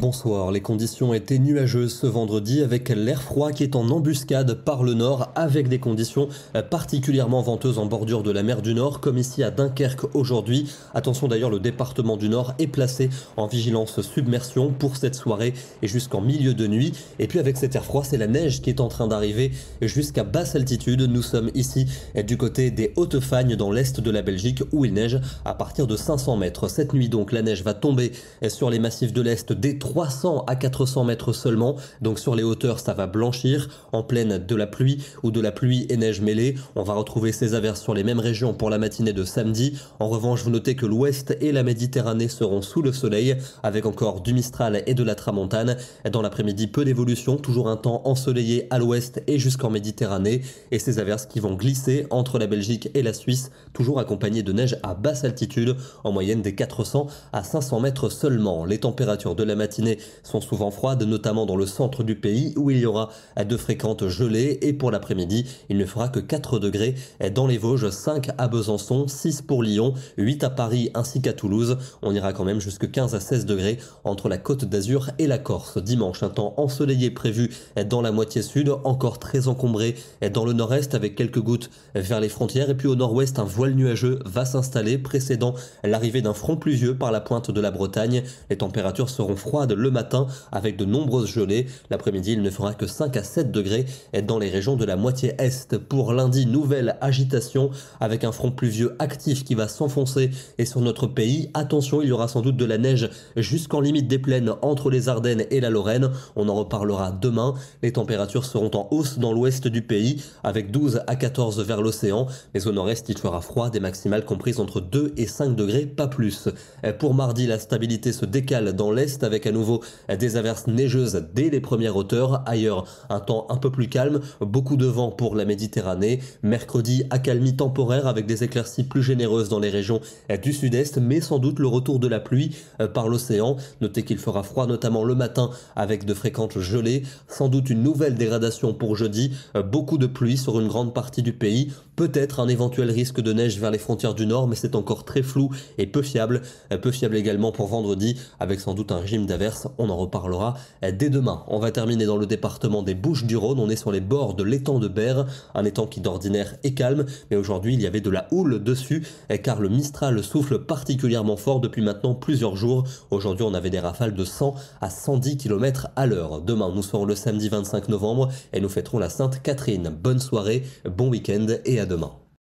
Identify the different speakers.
Speaker 1: Bonsoir, les conditions étaient nuageuses ce vendredi avec l'air froid qui est en embuscade par le nord avec des conditions particulièrement venteuses en bordure de la mer du Nord comme ici à Dunkerque aujourd'hui. Attention d'ailleurs, le département du Nord est placé en vigilance submersion pour cette soirée et jusqu'en milieu de nuit. Et puis avec cet air froid, c'est la neige qui est en train d'arriver jusqu'à basse altitude. Nous sommes ici du côté des Hautes-Fagnes dans l'est de la Belgique où il neige à partir de 500 mètres. Cette nuit donc, la neige va tomber sur les massifs de l'est des 300 à 400 mètres seulement, donc sur les hauteurs ça va blanchir, en pleine de la pluie ou de la pluie et neige mêlée. On va retrouver ces averses sur les mêmes régions pour la matinée de samedi. En revanche, vous notez que l'ouest et la Méditerranée seront sous le soleil, avec encore du Mistral et de la Tramontane. Dans l'après-midi, peu d'évolution, toujours un temps ensoleillé à l'ouest et jusqu'en Méditerranée, et ces averses qui vont glisser entre la Belgique et la Suisse, toujours accompagnées de neige à basse altitude, en moyenne des 400 à 500 mètres seulement. Les températures de la matinée sont souvent froides, notamment dans le centre du pays où il y aura de fréquentes gelées, et pour l'après-midi, il ne fera que 4 degrés dans les Vosges, 5 à Besançon, 6 pour Lyon, 8 à Paris ainsi qu'à Toulouse. On ira quand même jusque 15 à 16 degrés entre la Côte d'Azur et la Corse. Dimanche, un temps ensoleillé prévu dans la moitié sud, encore très encombré dans le nord-est avec quelques gouttes vers les frontières, et puis au nord-ouest, un voile nuageux va s'installer précédant l'arrivée d'un front pluvieux par la pointe de la Bretagne. Les températures seront froides le matin avec de nombreuses gelées. L'après-midi, il ne fera que 5 à 7 degrés dans les régions de la moitié est. Pour lundi, nouvelle agitation avec un front pluvieux actif qui va s'enfoncer et sur notre pays. Attention, il y aura sans doute de la neige jusqu'en limite des plaines entre les Ardennes et la Lorraine. On en reparlera demain. Les températures seront en hausse dans l'ouest du pays avec 12 à 14 vers l'océan. Mais au nord-est, il fera froid, des maximales comprises entre 2 et 5 degrés, pas plus. Pour mardi, la stabilité se décale dans l'est avec à nouveau des averses neigeuses dès les premières hauteurs. Ailleurs, un temps un peu plus calme, beaucoup de vent pour la Méditerranée. Mercredi, accalmie temporaire avec des éclaircies plus généreuses dans les régions du sud-est, mais sans doute le retour de la pluie par l'océan. Notez qu'il fera froid notamment le matin avec de fréquentes gelées. Sans doute une nouvelle dégradation pour jeudi, beaucoup de pluie sur une grande partie du pays. Peut-être un éventuel risque de neige vers les frontières du nord, mais c'est encore très flou et peu fiable. Peu fiable également pour vendredi, avec sans doute un régime d'averses. On en reparlera dès demain. On va terminer dans le département des Bouches-du-Rhône. On est sur les bords de l'étang de Berre, un étang qui d'ordinaire est calme, mais aujourd'hui il y avait de la houle dessus, car le Mistral souffle particulièrement fort depuis maintenant plusieurs jours. Aujourd'hui on avait des rafales de 100 à 110 km à l'heure. Demain nous serons le samedi 25 novembre et nous fêterons la Sainte Catherine. Bonne soirée, bon week-end et à demain.